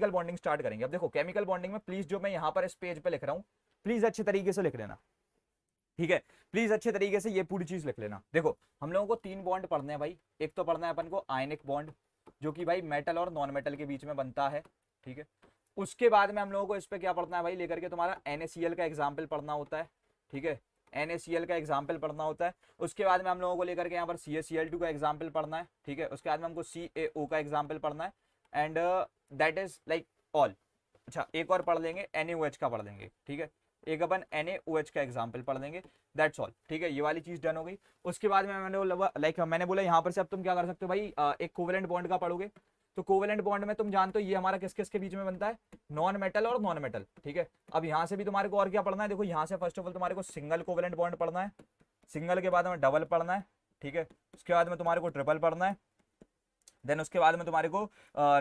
Chemical bonding start करेंगे। अब देखो केमिकल बॉन्डिंग में प्लीज जो मैं यहाँ पर इस पेज पे लिख रहा हूँ प्लीज अच्छे तरीके से लिख लेना, ठीक है, प्लीज अच्छे तरीके से ये पूरी चीज लिख लेना। देखो हम लोगों को 3 बॉन्ड पढ़ने हैं भाई। एक तो पढ़ना है अपन को आयनिक बॉन्ड जो कि भाई मेटल और नॉन मेटल के बीच में बनता है, ठीक है। उसके बाद में हम लोगों को इस पे क्या पढ़ना है भाई, लेकर के तुम्हारा NaCl का एग्जाम्पल पढ़ना होता है, ठीक है, NaCl का एग्जाम्पल पढ़ना होता है। उसके बाद में हम लोगों को लेकर के यहाँ पर CaCl2 का एग्जाम्पल पढ़ना है, ठीक है। उसके बाद में हमको CaO का एग्जाम्पल पढ़ना है and that is like all. अच्छा एक और पढ़ लेंगे NaOH का पढ़ लेंगे, ठीक है, एक अपन NaOH का एग्जाम्पल पढ़ लेंगे, दैट्स ऑल, ठीक है। ये वाली चीज डन हो गई। उसके बाद में मैंने बोला यहाँ पर से अब तुम क्या कर सकते हो भाई, एक कोवेलेंट बॉन्ड का पढ़ोगे। तो कोवेलेंट बॉन्ड में तुम जानते हो ये हमारा किस किस के बीच में बनता है, नॉन मेटल और नॉन मेटल, ठीक है। अब यहाँ से भी तुम्हारे को और क्या पढ़ना है, देखो यहाँ से फर्स्ट ऑफ ऑल तुम्हारे को सिंगल कोवेलेंट बॉन्ड पढ़ना है, सिंगल के बाद में डबल पढ़ना है, ठीक है। उसके बाद में तुम्हारे को ट्रिपल पढ़ना है, देन उसके बाद में तुम्हारे को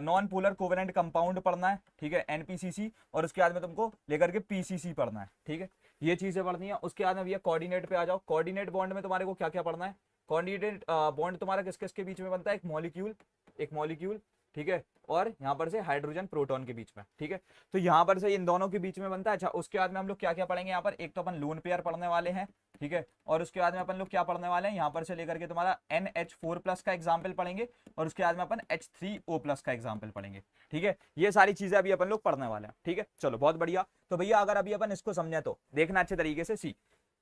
नॉन पोलर कोवेलेंट कंपाउंड पढ़ना है, ठीक है, NPCC। और उसके बाद में तुमको लेकर के PCC पढ़ना है, ठीक है। ये चीजें पढ़नी है। उसके बाद में भैया कोऑर्डिनेट पे आ जाओ। कोऑर्डिनेट बॉन्ड में तुम्हारे को क्या क्या पढ़ना है, कोऑर्डिनेट बॉन्ड तुम्हारा किस किस के बीच में बनता है, एक मॉलिक्यूल, ठीक है, और यहाँ पर से हाइड्रोजन प्रोटॉन के बीच में, ठीक है। तो यहाँ पर से इन दोनों के बीच में बनता है। अच्छा उसके बाद में हम लोग क्या क्या पढ़ेंगे यहाँ पर, एक तो अपन लोन पेयर पढ़ने वाले हैं, ठीक है। और उसके बाद में अपन लोग क्या पढ़ने वाले हैं, यहाँ पर से लेकर के तुम्हारा NH4+ का एग्जाम्पल पढ़ेंगे और उसके बाद में अपन H3O+ का एग्जाम्पल पढ़ेंगे, ठीक है। ये सारी चीजें अभी अपन लोग पढ़ने वाले हैं, ठीक है। चलो बहुत बढ़िया। तो भैया अगर अभी अपन इसको समझे तो देखना अच्छे तरीके से। सी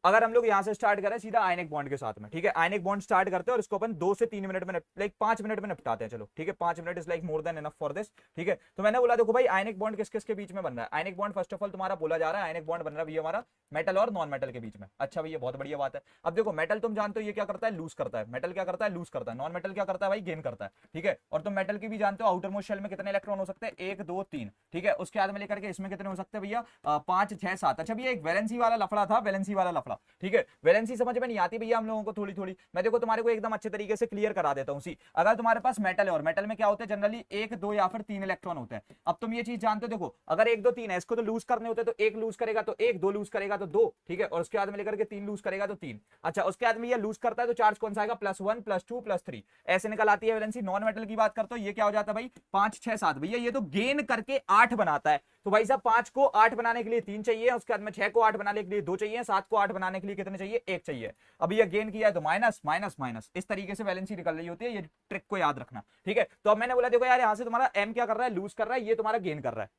अगर हम लोग यहाँ से स्टार्ट करें सीधा आयनिक बॉन्ड के साथ में, ठीक है, आयनिक बॉन्ड स्टार्ट करते हैं और इसको अपन 2 से 3 मिनट में लाइक 5 मिनट में निपटाते हैं, चलो ठीक है, 5 minute is like more than enough for this, ठीक है। तो मैंने बोला देखो भाई आयनिक बॉन्ड किस किस के बीच में बन रहा है। Ionic bond first of all तुम्हारा बोला जा रहा है आयनिक बॉन्ड बन रहा है भैया हमारा मेटल और नॉन मेटल के बीच में। अच्छा भैया बहुत बढ़िया बात है। अब देखो मेटल तुम जानते हो ये क्या करता है, लूज करता है। मेटल क्या करता है, लूज करता है। नॉन मेटल क्या करता है भाई, गेन करता है, ठीक है। और तुम मेटल की भी जानते हो आउटर मोस्ट शेल में कितने इलेक्ट्रॉन हो सकते हैं, 1 2 3, ठीक है। उसके बाद में लेकर के इसमें कितने हो सकते हैं भैया, 5 6 7। अच्छा भैया एक वैलेंसी वाला लफड़ा था, वैलेंसी वाला लफड़ा, ठीक है। वैलेंसी समझ में नहीं आती भैया हम लोगों को थोड़ी थोड़ी, मैं देखो तुम्हारे को एकदम अच्छे तरीके से क्लियर करा देता हूं। सी अगर तुम्हारे पास मेटल है और मेटल में क्या होता है जनरली 1 2 या फिर 3 इलेक्ट्रॉन होते हैं। अब तुम ये चीज जानते हो, देखो अगर 1 2 3 है इसको तो लूज करने होते हैं, तो 1 लूज करेगा तो 1, 2 लूज करेगा तो 2, ठीक है। और उसके बाद में लेकर के 3 लूज करेगा तो 3। अच्छा उसके बाद में ये लूज करता है तो चार्ज कौन सा आएगा, +1 +2 +3 ऐसे निकल आती है वैलेंसी। नॉन मेटल की बात करते हो ये क्या हो जाता है भाई 5 6 7। भैया ये तो गेन करके 8 बनाता है। तो भाई साहब 5 को 8 बनाने के लिए 3 चाहिए, उसके बाद में 6 को 8 बनाने के लिए 2 चाहिए, 7 को 8 बनाने के लिए कितने चाहिए, 1 चाहिए। अभी ये गेन किया है तो माइनस माइनस माइनस इस तरीके से वैलेंसी निकल रही होती है। ये ट्रिक को याद रखना, ठीक है। तो अब मैंने बोला देखो यार यहां से तुम्हारा M क्या कर रहा है, लूज कर रहा है, ये तुम्हारा गेन कर रहा है,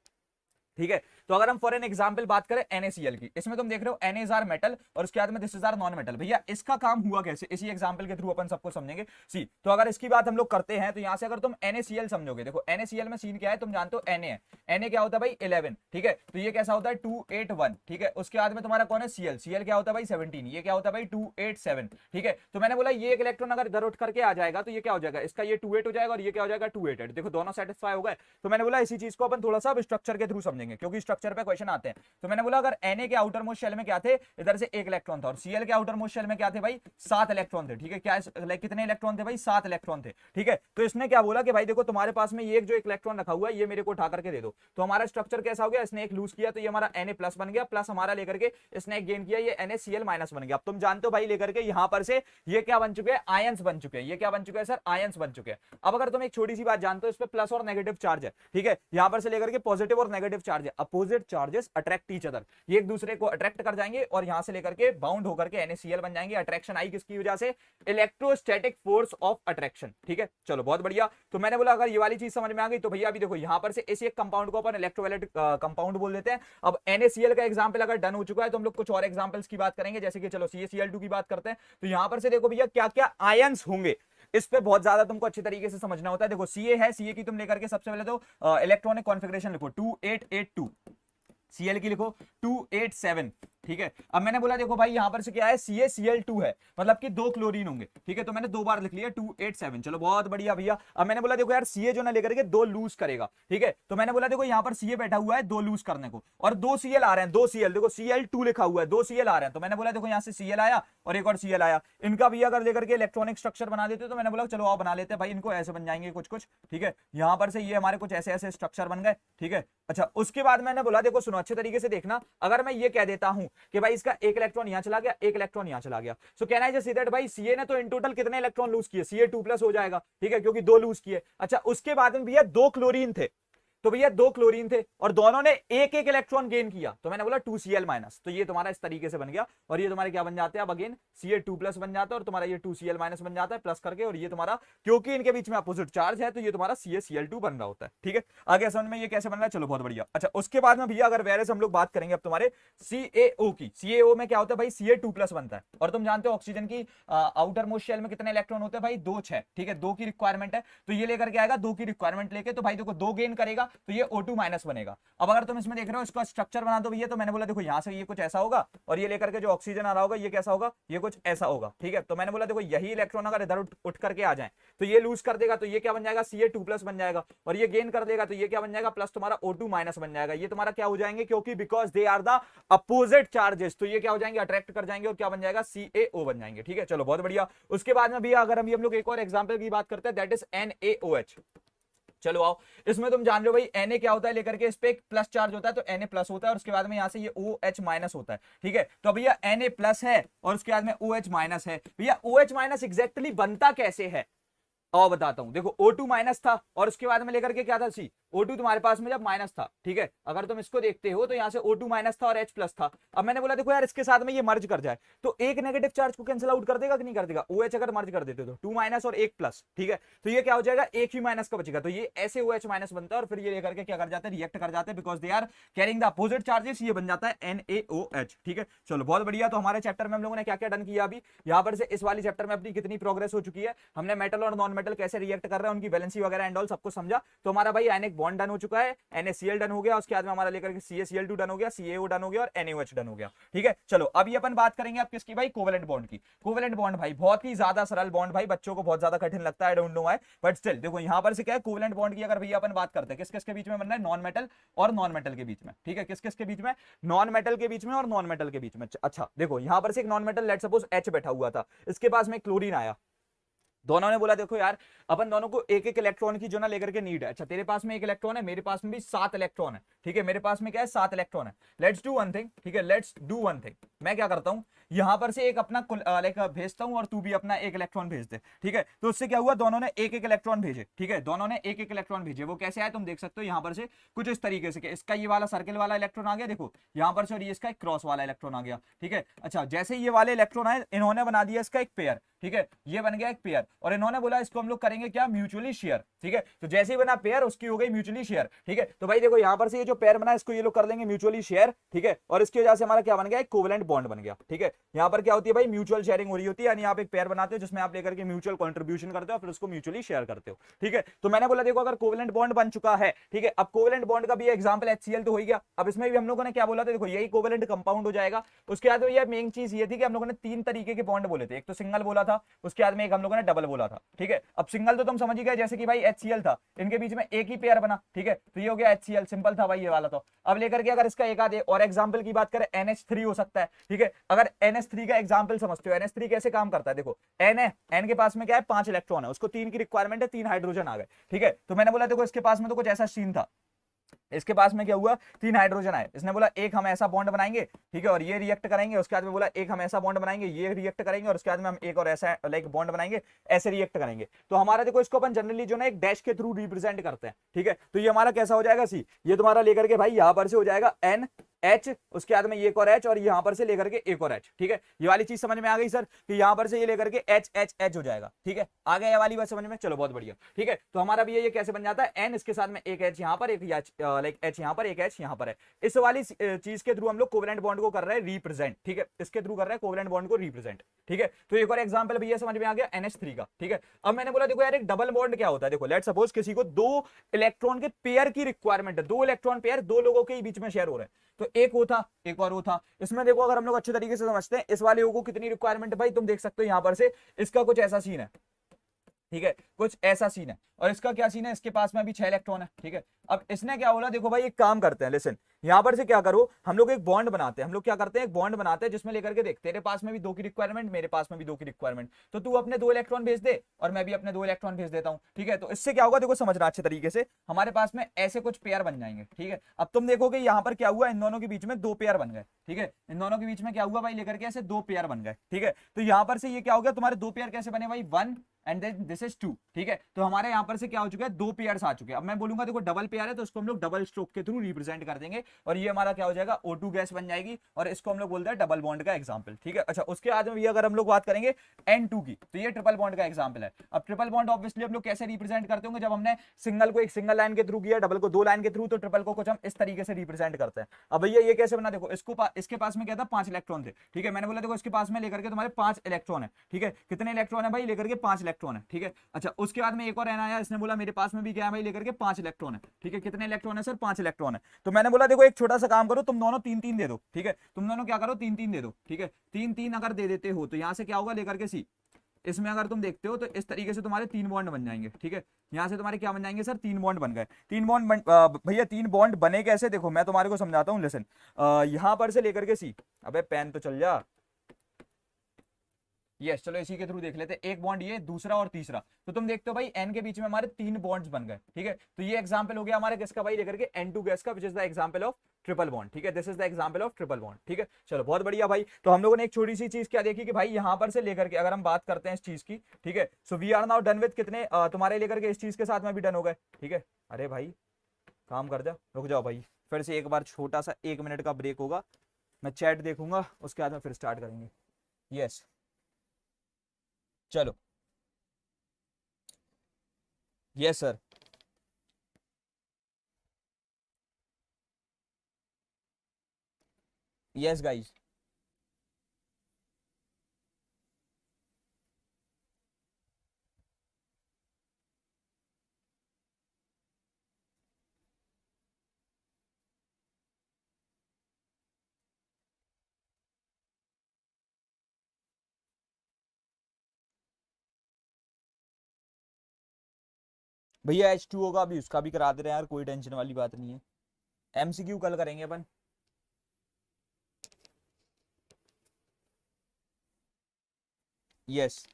ठीक है। तो अगर हम फॉर एन एग्जांपल बात करें NaCl की, इसमें तुम देख रहे हो Na आर मेटल और उसके बाद में this is are non metal. भैया इसका काम हुआ कैसे, इसी एग्जांपल के थ्रू अपन सबको समझेंगे। सी तो अगर इसकी बात हम लोग करते हैं तो यहां से अगर तुम NaCl समझोगे, देखो NaCl में सीन क्या है तुम जानते हो, Na है, Na क्या होता है भाई 11, ठीक है। तो ये कैसा होता है 281, ठीक है। उसके बाद में तुम्हारा कौन है Cl क्या होता है भाई 17, ये क्या होता है भाई 287, ठीक है। तो मैंने बोला ये एक इलेक्ट्रॉन अगर इधर उठ करके आ जाएगा तो ये क्या हो जाएगा, इसका ये 28 हो जाएगा और ये क्या हो जाएगा 288। देखो दोनों सेटिस्फाई हो गए। तो मैंने बोला इसी चीज को अपन थोड़ा सा स्ट्रक्चर के थ्रू समझेंगे क्योंकि स्ट्रक्चर पे क्वेश्चन आते हैं। तो मैंने बोला अगर Na के आउटर मोस्ट शेल में क्या थे, इधर से 1 इलेक्ट्रॉन था और Cl के आउटर मोस्ट शेल में क्या थे भाई 7 इलेक्ट्रॉन थे, ठीक है। क्या लाइक कितने इलेक्ट्रॉन थे भाई 7 इलेक्ट्रॉन थे, ठीक है। तो इसने क्या बोला कि भाई देखो तुम्हारे पास में ये जो एक इलेक्ट्रॉन रखा हुआ है ये मेरे को उठा करके दे दो। तो हमारा स्ट्रक्चर कैसा हो गया, इसने एक लूज किया तो ये हमारा Na+ बन गया, प्लस हमारा लेकर के इसने एक गेन किया ये NaCl- बन गया। अब तुम जानते हो भाई लेकर के यहां पर से ये क्या बन चुके हैं, आयंस बन चुके हैं। ये क्या बन चुके हैं सर, आयंस बन चुके हैं। अब अगर तुम एक छोटी सी बात जानते हो इस पे प्लस और नेगेटिव चार्ज है, ठीक है। यहां पर से लेकर के पॉजिटिव और नेगेटिव चार्ज है, opposite charges attract each other, ये एक दूसरे को अट्रैक्ट कर जाएंगे और यहां से लेकर के बाउंड होकर के NaCl बन जाएंगे। अट्रैक्शन आई किसकी वजह से, इलेक्ट्रोस्टैटिक फोर्स ऑफ अट्रैक्शन, ठीक है। चलो बहुत बढ़िया। तो मैंने बोला अगर ये वाली चीज समझ में आ गई तो भैया अभी देखो यहां पर से इसी एक कंपाउंड को अपन इलेक्ट्रोलाइटिक कंपाउंड बोल देते हैं। अब NaCl का एग्जांपल अगर डन हो चुका है तो हम लोग कुछ और एग्जांपल्स की बात करेंगे, जैसे कि चलो CaCl2 की बात करते हैं। तो यहां पर से देखो भैया क्या क्या आयंस होंगे, इस पे बहुत ज्यादा तुमको अच्छी तरीके से समझना होता है। देखो Ca है, Ca की तुम लेकर के सबसे पहले तो इलेक्ट्रॉनिक कॉन्फ़िगरेशन लिखो 2882, Cl की लिखो 287, ठीक है। अब मैंने बोला देखो भाई यहां पर से क्या है CaCl2 है, मतलब कि 2 क्लोरीन होंगे, ठीक है। तो मैंने 2 बार लिख लिया 287, चलो बहुत बढ़िया भैया। अब मैंने बोला देखो यार Ca जो ना लेकर के 2 लूज करेगा, ठीक है। तो मैंने बोला देखो यहां पर Ca बैठा हुआ है 2 लूज करने को और 2 Cl आ रहे हैं, 2 Cl देखो Cl2 लिखा हुआ है, 2 Cl आ रहे हैं। तो मैंने बोला देखो यहां से Cl आया और एक और Cl आया, इनका भैया अगर लेकर के इलेक्ट्रॉनिक स्ट्रक्चर बना देते तो मैंने बोला चलो आओ बना लेते हैं भाई, इनको ऐसे बन जाएंगे कुछ कुछ, ठीक है। यहां पर से ये हमारे कुछ ऐसे ऐसे स्ट्रक्चर बन गए, ठीक है। अच्छा उसके बाद मैंने बोला देखो सुनो अच्छे तरीके से देखना, अगर मैं ये कह देता हूं कि भाई इसका एक इलेक्ट्रॉन यहां चला गया, एक इलेक्ट्रॉन यहां चला गया, सो कहना है जैसे दैट भाई Ca ने तो इन टोटल कितने इलेक्ट्रॉन लूज किए, Ca2+ हो जाएगा, ठीक है, क्योंकि 2 लूज किए। अच्छा उसके बाद में भैया 2 क्लोरीन थे, तो भैया 2 क्लोरीन थे और दोनों ने एक एक इलेक्ट्रॉन गेन किया, तो मैंने बोला 2Cl माइनस, तो ये तुम्हारा इस तरीके से बन गया और ये तुम्हारे क्या बन जाते हैं अब अगेन Ca2 प्लस बन जाता है और तुम्हारा ये 2Cl माइनस बन जाता है प्लस करके, और ये तुम्हारा क्योंकि इनके बीच में अपोजिट चार्ज है तो ये तुम्हारा CaCl2 बन रहा होता है। ठीक है, आगे समझ में ये कैसे बन रहा है, चलो बहुत बढ़िया। अच्छा उसके बाद में भैया अगर वेरस हम लोग बात करेंगे अब तुम्हारे CaO की, CaO में क्या होता है भाई Ca2 प्लस बनता है, और तुम जानते हो ऑक्सीजन की आउटर मोस्ट शेल में कितने इलेक्ट्रॉन होते हैं भाई, 2 6। ठीक है, 2 की रिक्वायरमेंट है तो ये लेकर के आएगा 2 की रिक्वायरमेंट लेके, तो भाई देखो 2 गेन करेगा तो ये O2 माइनस बनेगा। अब अगर तुम इसमें देख रहे हो इसका स्ट्रक्चर बना दो भैया, तो मैंने बोला देखो यहाँ से ये कुछ ऐसा होगा और ये लेकर के जो ऑक्सीजन आ रहा होगा ये कैसा होगा, ये कुछ ऐसा होगा। ठीक है, तो मैंने बोला देखो यही इलेक्ट्रॉन अगर इधर उठ करके आ जाए तो ये लूज कर देगा, तो ये क्या बन जाएगा Ca2 प्लस बन जाएगा, और ये गेन कर देगा तो ये क्या बन जाएगा प्लस तुम्हारा O2 माइनस बन जाएगा। ये तुम्हारा क्या हो जाएंगे, क्योंकि because they are the opposite charges, तो ये क्या हो जाएंगे अट्रैक्ट कर जाएंगे और क्या बन जाएगा CaO बन जाएंगे। ठीक है, चलो बहुत बढ़िया। उसके बाद में भी अगर हम लोग एक और एग्जांपल की बात करते हैं दैट इज NaOH। चलो आओ, इसमें तुम जान रहे हो भाई Na क्या होता है, लेकर के इस पे एक प्लस चार्ज होता है तो Na प्लस होता है और उसके बाद में यहाँ से ये OH माइनस होता है। ठीक है, तो भैया Na प्लस है और उसके बाद में OH माइनस है। भैया OH माइनस एग्जैक्टली बनता कैसे है और बताता हूं। देखो O2 माइनस था और उसके बाद में लेकर के क्या था O2 तुम्हारे पास में जब माइनस था। ठीक है, अगर तुम इसको देखते हो तो यहाँ से O2 माइनस था और H प्लस था। अब मैंने बोला देखो यार इसके साथ में ये मर्ज कर जाए तो एक नेगेटिव चार्ज को कैंसिल आउट कर देगा कि नहीं कर देगा, OH अगर मर्ज कर देते तो 2 माइनस और 1 प्लस। ठीक है, तो ये क्या हो जाएगा एक ही माइनस का बचेगा, तो ये ऐसे OH माइनस बनता है और फिर ये लेकर के क्या कर जाते हैं रिएक्ट कर जाते हैं because they are carrying the opposite charges, ये बन जाता है NaOH। ठीक है, चलो बहुत बढ़िया। तो हमारे चैप्टर में हम लोगों ने क्या क्या डन किया अभी यहाँ पर से इस वाली चैप्टर में अपनी कितनी प्रोग्रेस हो चुकी है, हमने मेटल और नॉन मेटल कैसे रिएक्ट कर रहे हैं उनकी वैलेंसी वगैरह एंड ऑल सबको समझा। तो हमारा भाई आयनिक बॉन्ड डन हो चुका है, NaCl डन हो गया, उसके बाद में हमारा लेकर के CaCl2 डन हो गया, CaO डन हो गया और NaOH डन हो गया। ठीक है, चलो अभी अपन बात करेंगे अब किसकी भाई, कोवेलेंट बॉन्ड की। कोवेलेंट बॉन्ड भाई बहुत ही ज्यादा सरल बॉन्ड भाई, बच्चों को बहुत ज्यादा कठिन लगता है, I don't know why, but still देखो यहाँ पर से क्या है कोवेलेंट बॉन्ड की अगर भैया अपन बात करते हैं किस किस के बीच में बनना है, नॉन मेटल और नॉन मेटल के बीच में। ठीक है, किस किस के बीच में, नॉन मेटल के बीच में और नॉन मेटल के बीच में। अच्छा देखो यहाँ पर से एक non metal let suppose H बैठा हुआ था, इसके पास में क्लोरीन आया, दोनों ने बोला देखो यार अपन दोनों को एक एक इलेक्ट्रॉन की जो ना लेकर के नीड है। अच्छा तेरे पास में एक इलेक्ट्रॉन है, मेरे पास में भी 7 इलेक्ट्रॉन है। ठीक है, मेरे पास में क्या है 7 इलेक्ट्रॉन है। लेट्स डू वन थिंग, ठीक है लेट्स डू वन थिंग, मैं क्या करता हूं यहां पर से एक अपना लाइक भेजता हूं और तू भी अपना एक इलेक्ट्रॉन भेज दे। ठीक है, तो उससे क्या हुआ दोनों ने एक एक इलेक्ट्रॉन भेजे। ठीक है, दोनों ने एक एक इलेक्ट्रॉन भेजे, वो कैसे आए तुम देख सकते हो यहां पर से कुछ इस तरीके से, इसका ये वाला सर्किल वाला इलेक्ट्रॉन आ गया देखो यहां पर से, और ये इसका एक क्रॉस वाला इलेक्ट्रॉन आ गया। ठीक है, अच्छा जैसे ये वाले इलेक्ट्रॉन आए इन्होंने बना दिया इसका एक पेयर। ठीक है, ये बन गया एक पेयर और इन्होंने बोला इसको हम लोग करेंगे क्या, म्यूचुअली शेयर। ठीक है, तो जैसे ही बना पेयर उसकी हो गई म्यूचुअली शेयर। ठीक है, तो भाई देखो यहां पर से ये जो पेयर बना इसको ये लोग कर देंगे म्यूचुअली शेयर। ठीक है, और इसकी वजह से हमारा क्या बन गया, एक कोवेलेंट बॉन्ड बन गया। ठीक है, यहां पर क्या होती है भाई म्यूचुअल शेयरिंग हो रही होती है, यानी आप एक पेयर बनाते हो जिसमें आप लेकर के म्यूचुअल कंट्रीब्यूशन करते हो फिर उसको म्यूचुअली शेयर करते हो। ठीक है, तो मैंने बोला देखो अगर कोवेलेंट बॉन्ड बन चुका है, ठीक है, अब कोवेलेंट बॉन्ड का भी एग्जांपल HCl तो हो गया। अब इसमें भी हम लोगों ने क्या बोला था, देखो यही कोवेलेंट कंपाउंड हो जाएगा। उसके बाद ये मेन चीज ये थी कि हम लोगों ने 3 तरीके के बॉन्ड बोले थे, एक तो सिंगल बोला था, उसके बाद में एक हम लोगों ने डबल बोला था। ठीक है, अब सिंगल तो तुम समझ ही गए, जैसे कि भाई HCl था, इनके बीच में एक ही पेयर बना। ठीक है, तो ये हो गया HCl, सिंपल था भाई ये वाला। तो अब लेकर के अगर इसका एक आधे और एग्जांपल की बात करें NH3 हो सकता है। ठीक है, अगर NH3 का एग्जांपल समझते हो, NH3 कैसे काम करता है, देखो N है, N के पास में क्या है 5 इलेक्ट्रॉन है, उसको 3 की रिक्वायरमेंट है, 3 हाइड्रोजन आ गए। ठीक है, तो मैंने बोला देखो इसके पास में तो कुछ ऐसा सीन था, इसके पास में क्या हुआ 3 हाइड्रोजन आए, इसने बोला एक हम ऐसा बॉन्ड बनाएंगे। ठीक है, और ये रिएक्ट करेंगे, उसके बाद में बोला एक हम ऐसा बॉन्ड बनाएंगे, ये रिएक्ट करेंगे और उसके बाद में हम एक और ऐसा लाइक बॉन्ड बनाएंगे, ऐसे रिएक्ट करेंगे। तो हमारा देखो इसको अपन जनरली जो ना एक डैश के थ्रू रिप्रेजेंट करते हैं। ठीक है, तो ये हमारा कैसा हो जाएगा ये तुम्हारा लेकर के भाई यहां पर से हो जाएगा N H, उसके बाद में ये एक और H और यहां पर से लेकर के एक और H। ठीक है, ये वाली चीज समझ में आ गई सर कि यहां पर से ये लेकर के H H H हो जाएगा। ठीक है, आ गया ये वाली बात समझ में, चलो बहुत बढ़िया। ठीक है, तो हमारा भी ये कैसे बन जाता है N, इसके साथ में एक H यहां पर, एक लाइक H यहां पर, एक H यहां पर है। इस वाली चीज के थ्रू हम लोग कोवेलेंट बॉन्ड को कर रहे हैं रिप्रेजेंट। ठीक है, इसके थ्रू कर रहे हैं कोवेलेंट बॉन्ड को रिप्रेजेंट। ठीक है, तो एक और एग्जांपल भैया समझ में आ गया NH3 का। ठीक है, अब मैंने बोला देखो यार एक डबल बॉन्ड क्या होता है, देखो लेट्स सपोज किसी को 2 इलेक्ट्रॉन के पेयर की रिक्वायरमेंट है, 2 इलेक्ट्रॉन पेयर 2 लोगों के बीच में शेयर हो रहे हैं, तो एक वो था एक और वो था। इसमें देखो अगर हम लोग अच्छे तरीके से समझते हैं इस वाले को कितनी रिक्वायरमेंट है भाई, तुम देख सकते हो यहां पर से इसका कुछ ऐसा सीन है। ठीक है, कुछ ऐसा सीन है और इसका क्या सीन है, इसके पास में अभी 6 इलेक्ट्रॉन है। ठीक है, अब इसने क्या बोला देखो भाई एक काम करते हैं, लिसन यहां पर से क्या करो हम लोग एक बॉन्ड बनाते हैं, हम लोग क्या करते हैं एक बॉन्ड बनाते हैं जिसमें लेकर के देख तेरे पास में भी 2 की रिक्वायरमेंट, मेरे पास में भी 2 की रिक्वायरमेंट, तो तू अपने 2 इलेक्ट्रॉन भेज दे और मैं भी अपने 2 इलेक्ट्रॉन भेज देता हूं। ठीक है, तो इससे क्या होगा देखो समझना अच्छे तरीके से, हमारे पास में ऐसे कुछ पेयर बन जाएंगे। ठीक है, अब तुम देखोगे यहां पर क्या हुआ, इन दोनों के बीच में 2 पेयर बन गए। ठीक है, इन दोनों के बीच में क्या हुआ भाई लेकर के ऐसे 2 पेयर बन गए। ठीक है, तो यहां पर से ये क्या हो गया तुम्हारे 2 पेयर कैसे बने भाई 1 एंड देन दिस इज 2। ठीक ठीक है। तो हमारे यहाँ पर से क्या हो चुका है, 2 पेयर्स आ चुके हैं। अब मैं बोलूंगा देखो डबल पेयर है तो उसको हम लोग डबल स्ट्रोक के थ्रू रिप्रेजेंट कर देंगे और ये हमारा क्या हो जाएगा, O2 गैस बन जाएगी और इसको हम लोग बोलते हैं डबल बॉन्ड का एग्जाम्पल, ठीक है। अच्छा उसके बाद में भी अगर हम लोग बात करेंगे N2 की, तो ये ट्रिपल बॉन्ड का एग्जाम्पल है। अब ट्रिपल बॉन्ड ऑब्वियसली हम लोग कैसे रिप्रेजेंट करते होंगे, जब हमने सिंगल को एक सिंगल लाइन के थ्रू किया, डबल को 2 लाइन के थ्रू, तो ट्रिपल को कुछ हम इस तरीके से रिप्रेजेंट करते हैं। अब भैया ये कैसे बना, देखो इसके पास में क्या था, 5 इलेक्ट्रॉन थे, ठीक है। मैंने बोला देखो इसके पास में लेकर के तुम्हारे 5 इलेक्ट्रॉन है, ठीक है। कितने इलेक्ट्रॉन है भाई, लेकर के 5 इलेक्ट्रॉन है, ठीक है। अच्छा उसके बाद में एक और रहना आया, इसने बोला मेरे पास में भी क्या है भाई, लेकर के 5 इलेक्ट्रॉन है, ठीक है। कितने इलेक्ट्रॉन है सर, 5 इलेक्ट्रॉन है। तो मैंने बोला देखो एक छोटा सा काम करो, तुम दोनों 3-3 दे दो, ठीक है। तुम दोनों क्या करो, 3-3 दे दो, ठीक है। 3-3 अगर दे देते हो तो यहां से क्या होगा, लेकर के सी, इसमें अगर तुम देखते हो तो इस तरीके से तुम्हारे 3 बॉन्ड बन जाएंगे, ठीक है। यहां से तुम्हारे क्या बन जाएंगे सर, 3 बॉन्ड बन गए। 3 बॉन्ड भैया 3 बॉन्ड बने कैसे, देखो मैं तुम्हारे को समझाता हूँ, लिसन। यहां पर से लेकर के सी, अबे पेन तो चल जा, यस चलो इसी के थ्रू देख लेते हैं। एक बॉन्ड ये, दूसरा और तीसरा, तो तुम देखते हो भाई एन के बीच में हमारे 3 बॉन्ड्स बन गए, ठीक है। तो ये एग्जांपल हो गया हमारे किसका भाई, लेकर के N2 गैस का, which is the example of triple bond, ठीक है। This is the example of triple bond, ठीक है। चलो बहुत बढ़िया भाई। तो हम लोगों ने एक छोटी सी चीज क्या देखी कि भाई यहां पर से लेकर के अगर हम बात करते हैं इस चीज की, ठीक है। So we are now done with कितने, तुम्हारे लेकर के इस चीज के साथ में भी डन हो गए, ठीक है। अरे भाई काम कर जा, रुक जाओ भाई, फिर से एक बार छोटा सा 1 मिनट का ब्रेक होगा, मैं चैट देखूंगा, उसके बाद में फिर स्टार्ट करेंगे। यस चलो, यस सर। यस गाइस, भैया H2O का भी उसका भी करा दे रहे हैं यार, कोई टेंशन वाली बात नहीं है। MCQ कल करेंगे अपन। यस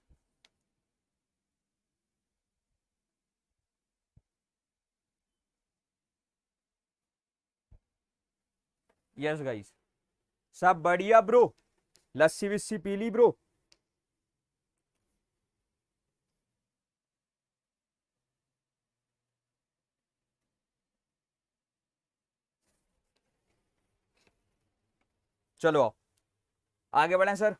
यस गाइस, सब बढ़िया ब्रो, लस्सी विस्सी पी ली ब्रो। चलो आओ आगे बढ़े सर,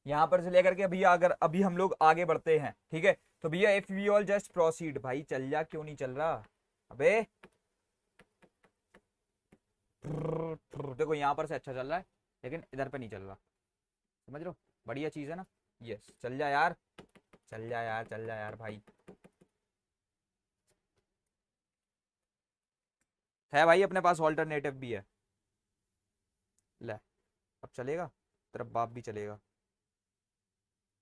यहां पर से लेकर के भैया अगर अभी हम लोग आगे बढ़ते हैं, ठीक है। तो भैया if we all just proceed, भाई चल जा, क्यों नहीं चल रहा, अबे देखो यहां पर से अच्छा चल रहा है, लेकिन इधर पे नहीं चल रहा, समझ रहे हो, बढ़िया चीज है ना। यस चल जा यार, चल जा यार, चल जा यार भाई, है भाई अपने पास ऑल्टरनेटिव भी है। ले अब चलेगा, तेरा बाप भी चलेगा,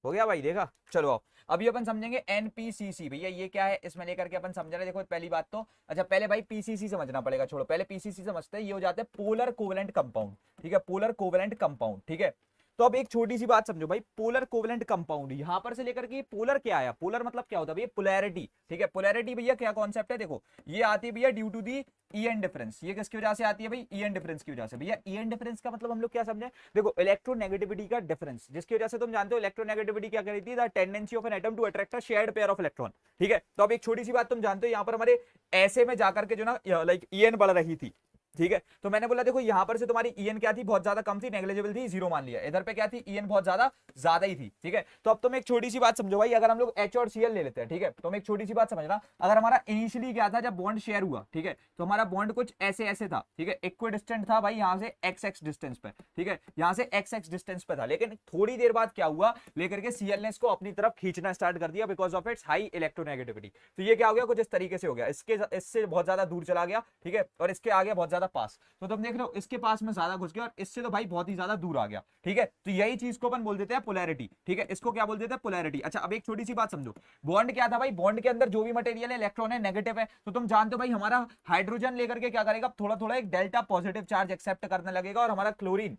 हो गया भाई, देखा। चलो आओ अभी अपन समझेंगे एनपीसीसी, भैया ये क्या है, इसमें लेकर के अपन समझ रहे हैं। देखो पहली बात तो, अच्छा पहले भाई पीसीसी समझना पड़ेगा, छोड़ो पहले पीसीसी समझते हैं। ये हो जाते हैं पोलर कोवेलेंट कंपाउंड, ठीक है, पोलर कोवेलेंट कंपाउंड, ठीक है। तो अब एक छोटी सी बात समझो भाई, पोलर कोवेलेंट कंपाउंड यहां पर से लेकर के पोलर क्या आया, पोलर मतलब क्या होता है भैया, पोलैरिटी, ठीक है। पोलैरिटी भैया क्या कॉन्सेप्ट है, देखो ये आती है भैया due to the EN difference. ये किसकी वजह से आती है भाई, ईएन डिफरेंस की वजह से। भैया ईएन डिफरेंस का मतलब हम लोग क्या समझे, देखो इलेक्ट्रोनेगेटिविटी का डिफरेंस, जिसकी वजह से तुम जानते हो इलेक्ट्रोनेगेटिविटी क्या कहती है, the tendency of an atom to attract a shared pair of electron, ठीक है। तो अब एक छोटी सी बात तुम जानते हो, यहाँ पर हमारे ऐसे में जाकर के जो ना लाइक ईएन बढ़ रही थी, ठीक है। तो मैंने बोला देखो यहां पर से तुम्हारी ईएन क्या थी, बहुत ज्यादा कम थी, नेग्लिजिबल थी, 0 मान लिया। इधर पे क्या थी, ईएन बहुत ज्यादा ही थी, ठीक है। तो अब तुम एक छोटी सी बात समझो भाई, अगर हम लोग H और Cl ले लेते हैं, ठीक है। तो हम एक छोटी सी बात समझना, अगर हमारा इनिशियली क्या था, जब बॉन्ड शेयर हुआ, ठीक है, तो हमारा बॉन्ड कुछ ऐसे ऐसे था, ठीक है, इक्वी डिस्टेंट था भाई यहाँ से XX डिस्टेंस पे, ठीक है, यहाँ से XX डिस्टेंस पे था। लेकिन थोड़ी देर बाद क्या हुआ, लेकर के Cl ने इसको अपनी तरफ खींचना स्टार्ट कर दिया because of its high electronegativity. तो ये क्या हो गया, कुछ इस तरीके से हो गया, इससे बहुत ज्यादा दूर चला गया, ठीक है, और इसके आगे बहुत ज्यादा पास। तो तुम देख रहे हो इसके पास में ज्यादा घुस गया और इससे तो भाई बहुत ही ज्यादा दूर आ गया, ठीक है। तो यही चीज को अपन बोल देते हैं पोलैरिटी, ठीक है, इसको क्या बोल देते हैं, पोलैरिटी। अच्छा अब एक छोटी सी बात समझो, बॉन्ड क्या था भाई, बॉन्ड के अंदर जो भी मटेरियल है, इलेक्ट्रॉन है, नेगेटिव है, तो तुम जानते हो भाई हमारा हाइड्रोजन लेकर के क्या करेगा, थोड़ा थोड़ा एक डेल्टा पॉजिटिव चार्ज एक्सेप्ट करने लगेगा, और हमारा क्लोरीन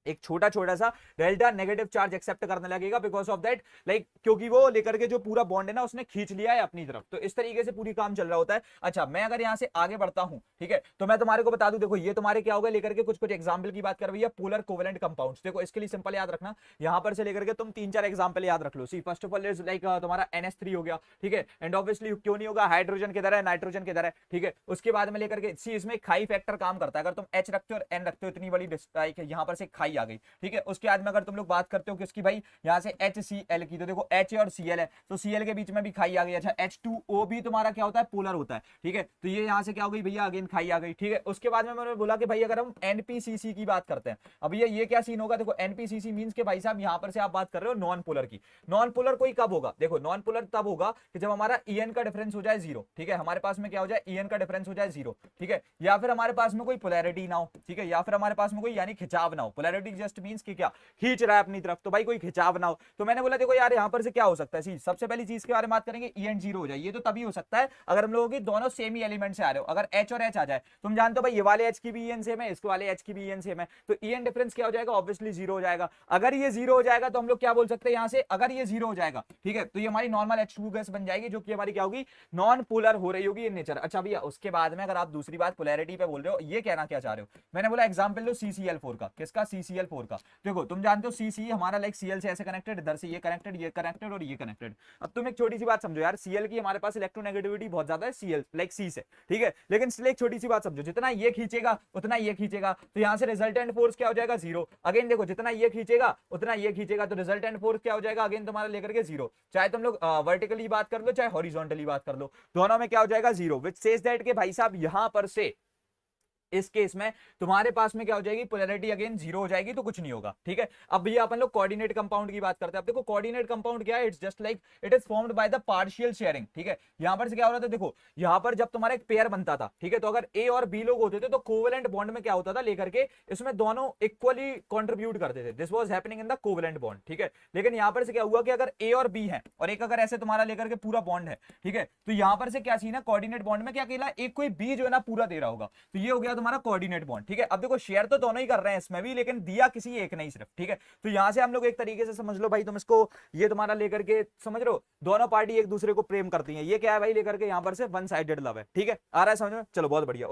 एक छोटा छोटा सा डेल्टा नेगेटिव चार्ज एक्सेप्ट करने लगेगा बिकॉज ऑफ दैट, लाइक क्योंकि वो लेकर के जो पूरा बॉन्ड है ना उसने खींच लिया है अपनी तरफ। तो इस तरीके से पूरी काम चल रहा होता है। अच्छा, मैं अगर यहाँ से आगे बढ़ता हूँ, ठीक है, तो मैं तुम्हारे को बता दूं, देखो ये तुम्हारे क्या होगा, लेकर के कुछ कुछ एग्जाम्पल की बात कर रही है, पोलर कोवेलेंट कंपाउंड्स। देखो इसके लिए सिंपल याद रखना, यहाँ पर से लेकर के तुम 3-4 एग्जाम्पल याद रख लो। C first of all is like तुम्हारा NH3 हो गया, ठीक है, एंड ऑब्वियसली क्यों नहीं होगा, हाइड्रोजन किधर है, नाइट्रोजन किधर है, ठीक है। उसके बाद में लेकर के सी, इसमें खाई फैक्टर काम करता है। अगर तुम H रखते हो और N रखते हो, इतनी बड़ी यहाँ पर से खाई आ गई, ठीक है। उसके बाद में अगर तुम लोग बात करते हो किसकी भाई, यहाँ से HCl की, तो देखो H और Cl है, तो Cl के बीच में भी खाई आ गई। अच्छा, H2O भी तुम्हारा क्या होता है, पोलर होता है, ठीक है। तो ये यहाँ से क्या हो गई भैया, अगेन खाई आ गई, ठीक है। उसके बाद में मैंने बोला कि भाई अगर हम NPCC की बात करते हैं, अब ये क्या सीन होगा, देखो NPCC मींस के भाई साहब यहाँ पर से आप बात कर रहे हो नॉन पोलर की। नॉन पोलर कोई कब होगा, देखो नॉन पोलर तब होगा कि जब हमारा EN का डिफरेंस हो जाए 0, ठीक है। हमारे पास में क्या हो जाए, EN का डिफरेंस हो जाए 0, ठीक है। या फिर हमारे पास में कोई पोलैरिटी ना हो, ठीक है, या फिर हमारे पास में कोई यानी खिंचाव ना हो। पोलैरिटी जस्ट मींस कि क्या, खींच रहा है अपनी तरफ, तो भाई कोई खिंचाव ना हो। तो मैंने बोला देखो यार यहाँ पर से क्या हो सकता है, सबसे पहली चीज के बारे में बात करेंगे, EN 0 हो जाए। ये तो तभी हो सकता है अगर हम लोगों की दोनों सेम ही एलिमेंट से आ रहे हो। अगर H और H आ जाए, तुम जानते हो भाई ये वाले H की भी EN सेम है, इसके वाले H की भी EN सेम है, तो EN डिफरेंस क्या हो जाएगा, ऑब्वियसली 0 हो जाएगा। अगर ये 0 हो जाएगा तो हम लोग क्या बोल सकते हैं यहाँ से, अगर ये 0 हो जाएगा, ठीक है, तो ये हमारी नॉर्मल H2 गैस बन जाएगी, जो कि हमारी क्या होगी, नॉन पोलर हो रही होगी इन नेचर। अच्छा भैया, उसके बाद में अगर आप दूसरी बात पोलैरिटी पे बोल रहे हो, ये कहना क्या चाह रहे हो, मैंने बोला एग्जांपल लो CCl4 का। किसका, CCl4 का। देखो तुम जानते हो CC हमारा लाइक Cl से ऐसे कनेक्टेड, इधर से ये कनेक्टेड, ये कनेक्टेड और ये कनेक्टेड। अब तुम एक छोटी सी बात समझो यार, Cl की हमारे पास इलेक्ट्रोनेगेटिविटी बहुत ज्यादा है Cl लाइक C से, ठीक है, लेकिन एक छोटी सी बात समझो, जितना ये खींचेगा उतना ये खींचेगा, तो यहाँ से रिजल्टेंट फोर्स क्या हो जाएगा, 0। अगेन देखो जितना ये खींचेगा उतना ये खींचेगा, तो रिजल्टेंट फोर्स क्या हो जाएगा, अगेन तुम्हारा लेकर के 0। चाहे तुम लोग वर्टिकली बात कर लो चाहे हॉरिजॉन्टली बात कर लो, दोनों में क्या हो जाएगा, 0, विच सेज दैट के भाई साहब यहां पर से इस केस में तुम्हारे पास में क्या हो जाएगी, पोलैरिटी अगेन 0 हो जाएगी, तो कुछ नहीं होगा, ठीक है। अब भैया अपन लोग कोऑर्डिनेट कंपाउंड की बात करते हैं। अब देखो कोऑर्डिनेट कंपाउंड क्या है, it's just like it is formed by the partial sharing, ठीक है। यहां पर से क्या हो रहा था, देखो यहां पर जब तुम्हारा एक पेयर बनता था, ठीक है, तो अगर A और B लोग होते थे तो कोवेलेंट बॉन्ड में क्या होता था, लेकर के इसमें दोनों इक्वली कंट्रीब्यूट करते थे। This was happening in the covalent bond, ठीक है। लेकिन यहां पर से क्या हुआ कि अगर A और B है और एक अगर ऐसे तुम्हारा लेकर के पूरा बॉन्ड है, ठीक है, तो यहां पर से क्या सीन है, कोऑर्डिनेट बॉन्ड में क्या अकेला एक कोई B जो है ना पूरा दे रहा होगा, तो ये हो गया तुम्हारा कोऑर्डिनेट बॉन्ड, ठीक है। अब देखो शेयर तो दोनों ही कर रहे हैं इसमें भी, लेकिन दिया किसी एक नहीं सिर्फ, ठीक है। तो यहां से हम लोग एक तरीके से समझ लो भाई, तुम इसको ये तुम्हारा लेकर के समझ रहे हो, दोनों पार्टी एक दूसरे को प्रेम करती हैं। ये क्या है भाई, लेकर के यहां पर से वन साइडेड लव है, ठीक है। आ रहा है समझ में, चलो बहुत बढ़िया।